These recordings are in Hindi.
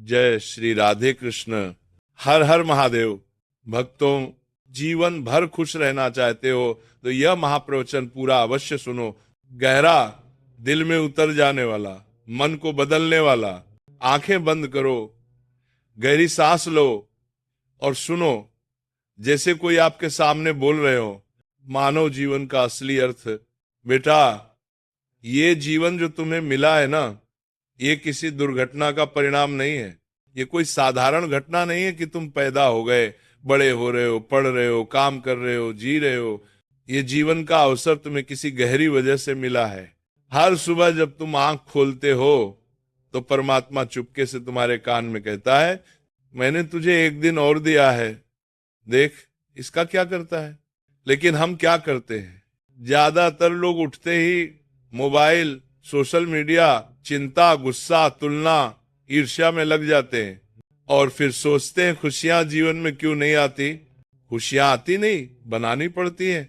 जय श्री राधे कृष्ण। हर हर महादेव। भक्तों, जीवन भर खुश रहना चाहते हो तो यह महाप्रवचन पूरा अवश्य सुनो। गहरा, दिल में उतर जाने वाला, मन को बदलने वाला। आंखें बंद करो, गहरी सांस लो और सुनो, जैसे कोई आपके सामने बोल रहे हो। मानव जीवन का असली अर्थ, बेटा, ये जीवन जो तुम्हें मिला है ना, ये किसी दुर्घटना का परिणाम नहीं है। ये कोई साधारण घटना नहीं है कि तुम पैदा हो गए, बड़े हो रहे हो, पढ़ रहे हो, काम कर रहे हो, जी रहे हो। ये जीवन का अवसर तुम्हें किसी गहरी वजह से मिला है। हर सुबह जब तुम आंख खोलते हो तो परमात्मा चुपके से तुम्हारे कान में कहता है, मैंने तुझे एक दिन और दिया है, देख इसका क्या करता है। लेकिन हम क्या करते हैं? ज्यादातर लोग उठते ही मोबाइल, सोशल मीडिया, चिंता, गुस्सा, तुलना, ईर्ष्या में लग जाते हैं और फिर सोचते हैं खुशियां जीवन में क्यों नहीं आती। खुशियां आती नहीं, बनानी पड़ती है।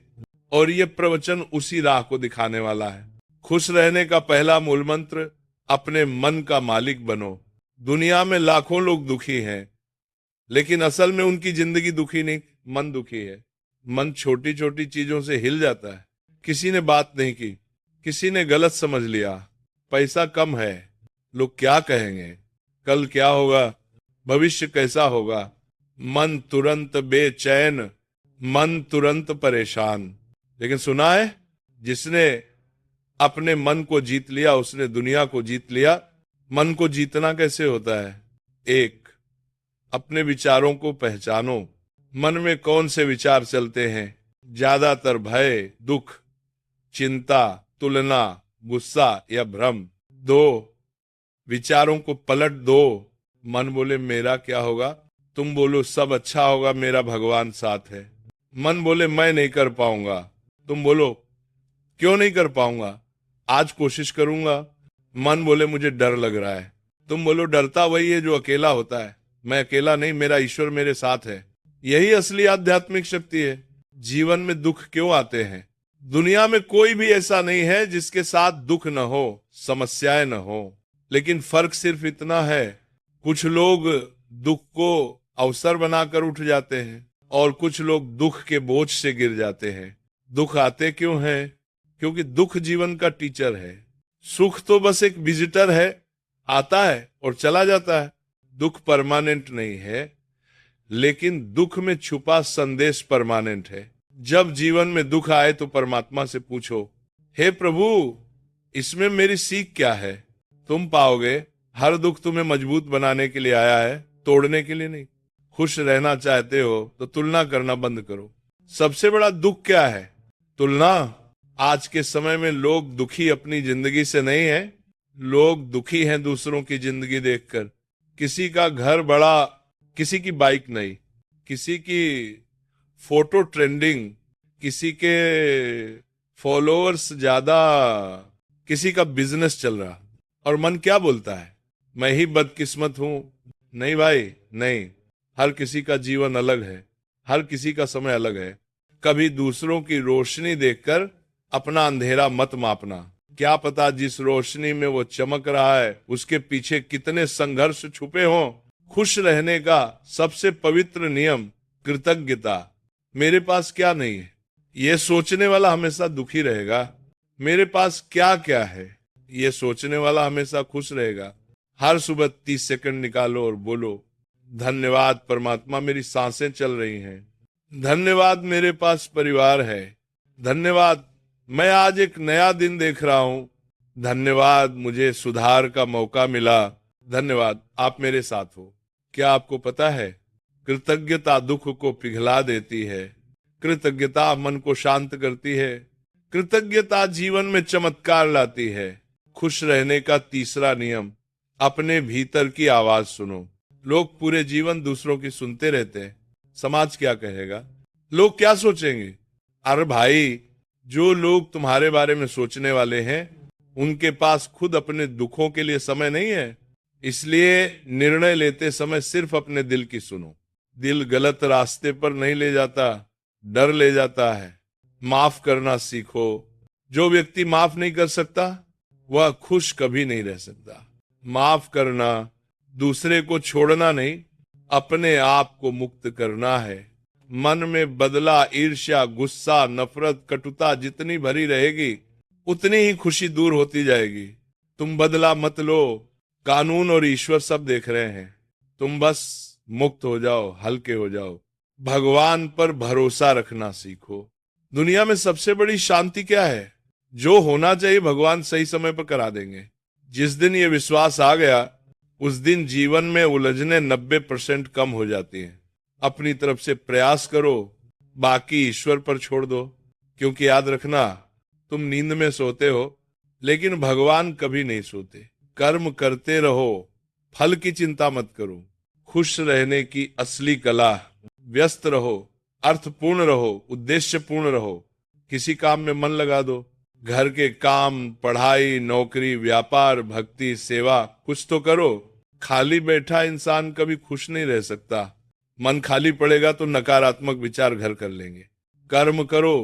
और ये प्रवचन उसी राह को दिखाने वाला है। खुश रहने का पहला मूल मंत्र, अपने मन का मालिक बनो। दुनिया में लाखों लोग दुखी हैं, लेकिन असल में उनकी जिंदगी दुखी नहीं, मन दुखी है। मन छोटी छोटी चीजों से हिल जाता है। किसी ने बात नहीं की, किसी ने गलत समझ लिया, पैसा कम है, लोग क्या कहेंगे, कल क्या होगा, भविष्य कैसा होगा। मन तुरंत बेचैन, मन तुरंत परेशान। लेकिन सुना है, जिसने अपने मन को जीत लिया उसने दुनिया को जीत लिया। मन को जीतना कैसे होता है? एक, अपने विचारों को पहचानो। मन में कौन से विचार चलते हैं? ज्यादातर भय, दुख, चिंता, तुलना, गुस्सा या भ्रम। दो, विचारों को पलट दो। मन बोले मेरा क्या होगा, तुम बोलो सब अच्छा होगा, मेरा भगवान साथ है। मन बोले मैं नहीं कर पाऊंगा, तुम बोलो क्यों नहीं कर पाऊंगा, आज कोशिश करूंगा। मन बोले मुझे डर लग रहा है, तुम बोलो डरता वही है जो अकेला होता है, मैं अकेला नहीं, मेरा ईश्वर मेरे साथ है। यही असली आध्यात्मिक शक्ति है। जीवन में दुख क्यों आते हैं? दुनिया में कोई भी ऐसा नहीं है जिसके साथ दुख न हो, समस्याएं न हो। लेकिन फर्क सिर्फ इतना है, कुछ लोग दुख को अवसर बनाकर उठ जाते हैं और कुछ लोग दुख के बोझ से गिर जाते हैं। दुख आते क्यों हैं? क्योंकि दुख जीवन का टीचर है। सुख तो बस एक विजिटर है, आता है और चला जाता है। दुख परमानेंट नहीं है, लेकिन दुख में छुपा संदेश परमानेंट है। जब जीवन में दुख आए तो परमात्मा से पूछो, हे प्रभु, इसमें मेरी सीख क्या है? तुम पाओगे हर दुख तुम्हें मजबूत बनाने के लिए आया है, तोड़ने के लिए नहीं। खुश रहना चाहते हो तो तुलना करना बंद करो। सबसे बड़ा दुख क्या है? तुलना। आज के समय में लोग दुखी अपनी जिंदगी से नहीं है, लोग दुखी हैं दूसरों की जिंदगी देखकर। किसी का घर बड़ा, किसी की बाइक नहीं, किसी की फोटो ट्रेंडिंग, किसी के फॉलोअर्स ज्यादा, किसी का बिजनेस चल रहा। और मन क्या बोलता है? मैं ही बदकिस्मत हूं। नहीं भाई, नहीं। हर किसी का जीवन अलग है, हर किसी का समय अलग है। कभी दूसरों की रोशनी देखकर अपना अंधेरा मत मापना। क्या पता जिस रोशनी में वो चमक रहा है उसके पीछे कितने संघर्ष छुपे हों। खुश रहने का सबसे पवित्र नियम, कृतज्ञता। मेरे पास क्या नहीं है, ये सोचने वाला हमेशा दुखी रहेगा। मेरे पास क्या क्या है, ये सोचने वाला हमेशा खुश रहेगा। हर सुबह 30 सेकंड निकालो और बोलो, धन्यवाद परमात्मा, मेरी सांसें चल रही हैं। धन्यवाद मेरे पास परिवार है। धन्यवाद मैं आज एक नया दिन देख रहा हूं। धन्यवाद मुझे सुधार का मौका मिला। धन्यवाद आप मेरे साथ हो। क्या आपको पता है, कृतज्ञता दुख को पिघला देती है। कृतज्ञता मन को शांत करती है। कृतज्ञता जीवन में चमत्कार लाती है। खुश रहने का तीसरा नियम, अपने भीतर की आवाज सुनो। लोग पूरे जीवन दूसरों की सुनते रहते हैं। समाज क्या कहेगा, लोग क्या सोचेंगे? अरे भाई, जो लोग तुम्हारे बारे में सोचने वाले हैं उनके पास खुद अपने दुखों के लिए समय नहीं है। इसलिए निर्णय लेते समय सिर्फ अपने दिल की सुनो। दिल गलत रास्ते पर नहीं ले जाता, डर ले जाता है। माफ करना सीखो। जो व्यक्ति माफ नहीं कर सकता वह खुश कभी नहीं रह सकता। माफ करना, दूसरे को छोड़ना नहीं, अपने आप को मुक्त करना है। मन में बदला, ईर्ष्या, गुस्सा, नफरत, कटुता जितनी भरी रहेगी उतनी ही खुशी दूर होती जाएगी। तुम बदला मत लो, कानून और ईश्वर सब देख रहे हैं। तुम बस मुक्त हो जाओ, हल्के हो जाओ। भगवान पर भरोसा रखना सीखो। दुनिया में सबसे बड़ी शांति क्या है? जो होना चाहिए भगवान सही समय पर करा देंगे। जिस दिन ये विश्वास आ गया उस दिन जीवन में उलझने 90% कम हो जाती हैं। अपनी तरफ से प्रयास करो, बाकी ईश्वर पर छोड़ दो। क्योंकि याद रखना, तुम नींद में सोते हो लेकिन भगवान कभी नहीं सोते। कर्म करते रहो, फल की चिंता मत करो। खुश रहने की असली कला, व्यस्त रहो, अर्थपूर्ण रहो, उद्देश्यपूर्ण रहो। किसी काम में मन लगा दो। घर के काम, पढ़ाई, नौकरी, व्यापार, भक्ति, सेवा, कुछ तो करो। खाली बैठा इंसान कभी खुश नहीं रह सकता। मन खाली पड़ेगा तो नकारात्मक विचार घर कर लेंगे। कर्म करो,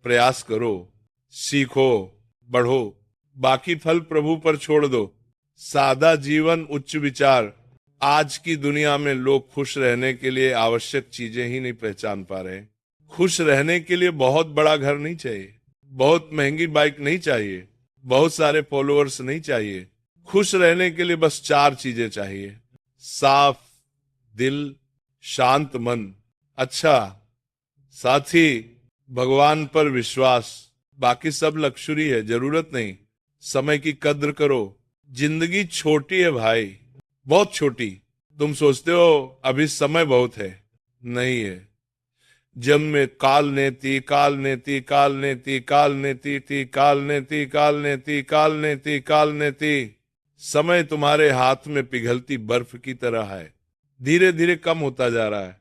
प्रयास करो, सीखो, बढ़ो, बाकी फल प्रभु पर छोड़ दो। सादा जीवन, उच्च विचार। आज की दुनिया में लोग खुश रहने के लिए आवश्यक चीजें ही नहीं पहचान पा रहे। खुश रहने के लिए बहुत बड़ा घर नहीं चाहिए, बहुत महंगी बाइक नहीं चाहिए, बहुत सारे फॉलोअर्स नहीं चाहिए। खुश रहने के लिए बस 4 चीजें चाहिए: साफ दिल, शांत मन, अच्छा साथी, भगवान पर विश्वास। बाकी सब लक्ष्यूरी है, जरूरत नहीं। समय की कद्र करो। जिंदगी छोटी है भाई, बहुत छोटी। तुम सोचते हो अभी समय बहुत है, नहीं है। जब में काल नेति, काल नेति, काल नेति, काल नेति, काल नेति, काल नेति, काल नेति, काल नेति। समय तुम्हारे हाथ में पिघलती बर्फ की तरह है, धीरे धीरे कम होता जा रहा है।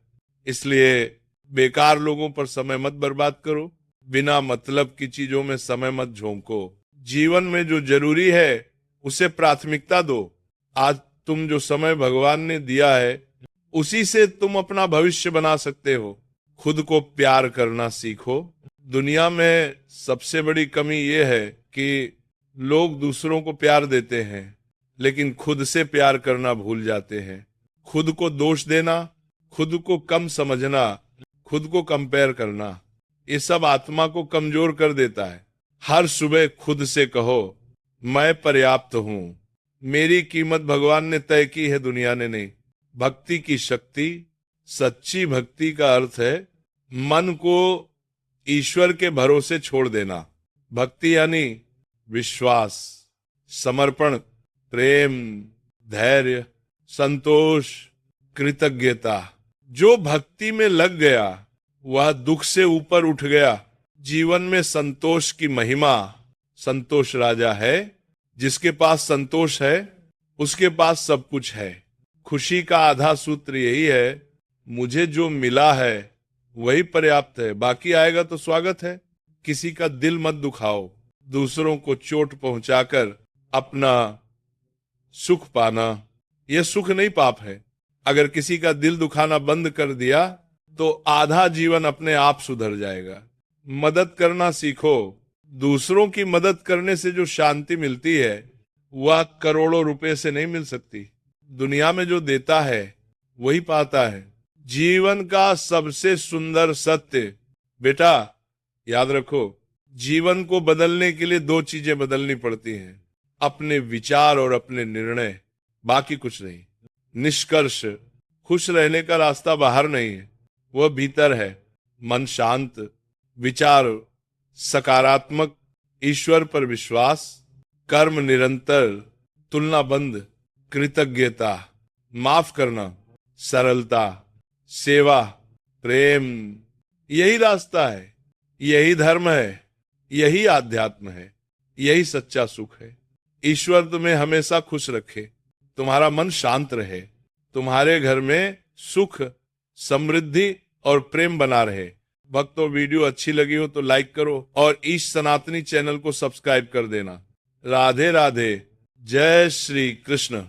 इसलिए बेकार लोगों पर समय मत बर्बाद करो, बिना मतलब की चीजों में समय मत झोंको। जीवन में जो जरूरी है उसे प्राथमिकता दो। आज तुम जो समय भगवान ने दिया है उसी से तुम अपना भविष्य बना सकते हो। खुद को प्यार करना सीखो। दुनिया में सबसे बड़ी कमी यह है कि लोग दूसरों को प्यार देते हैं लेकिन खुद से प्यार करना भूल जाते हैं। खुद को दोष देना, खुद को कम समझना, खुद को कंपेयर करना, ये सब आत्मा को कमजोर कर देता है। हर सुबह खुद से कहो, मैं पर्याप्त हूं। मेरी कीमत भगवान ने तय की है, दुनिया ने नहीं। भक्ति की शक्ति, सच्ची भक्ति का अर्थ है मन को ईश्वर के भरोसे छोड़ देना। भक्ति यानी विश्वास, समर्पण, प्रेम, धैर्य, संतोष, कृतज्ञता। जो भक्ति में लग गया वह दुख से ऊपर उठ गया। जीवन में संतोष की महिमा। संतोष राजा है। जिसके पास संतोष है उसके पास सब कुछ है। खुशी का आधा सूत्र यही है, मुझे जो मिला है वही पर्याप्त है, बाकी आएगा तो स्वागत है। किसी का दिल मत दुखाओ। दूसरों को चोट पहुंचाकर अपना सुख पाना, यह सुख नहीं, पाप है। अगर किसी का दिल दुखाना बंद कर दिया तो आधा जीवन अपने आप सुधर जाएगा। मदद करना सीखो। दूसरों की मदद करने से जो शांति मिलती है वह करोड़ों रुपए से नहीं मिल सकती। दुनिया में जो देता है वही पाता है। जीवन का सबसे सुंदर सत्य, बेटा याद रखो, जीवन को बदलने के लिए 2 चीजें बदलनी पड़ती हैं, अपने विचार और अपने निर्णय, बाकी कुछ नहीं। निष्कर्ष, खुश रहने का रास्ता बाहर नहीं है, वह भीतर है। मन शांत, विचार सकारात्मक, ईश्वर पर विश्वास, कर्म निरंतर, तुलनाबंद, कृतज्ञता, माफ करना, सरलता, सेवा, प्रेम, यही रास्ता है, यही धर्म है, यही आध्यात्म है, यही सच्चा सुख है। ईश्वर तुम्हें हमेशा खुश रखे, तुम्हारा मन शांत रहे, तुम्हारे घर में सुख, समृद्धि और प्रेम बना रहे। भक्तों, वीडियो अच्छी लगी हो तो लाइक करो और ईश सनातनी चैनल को सब्सक्राइब कर देना। राधे राधे, जय श्री कृष्ण।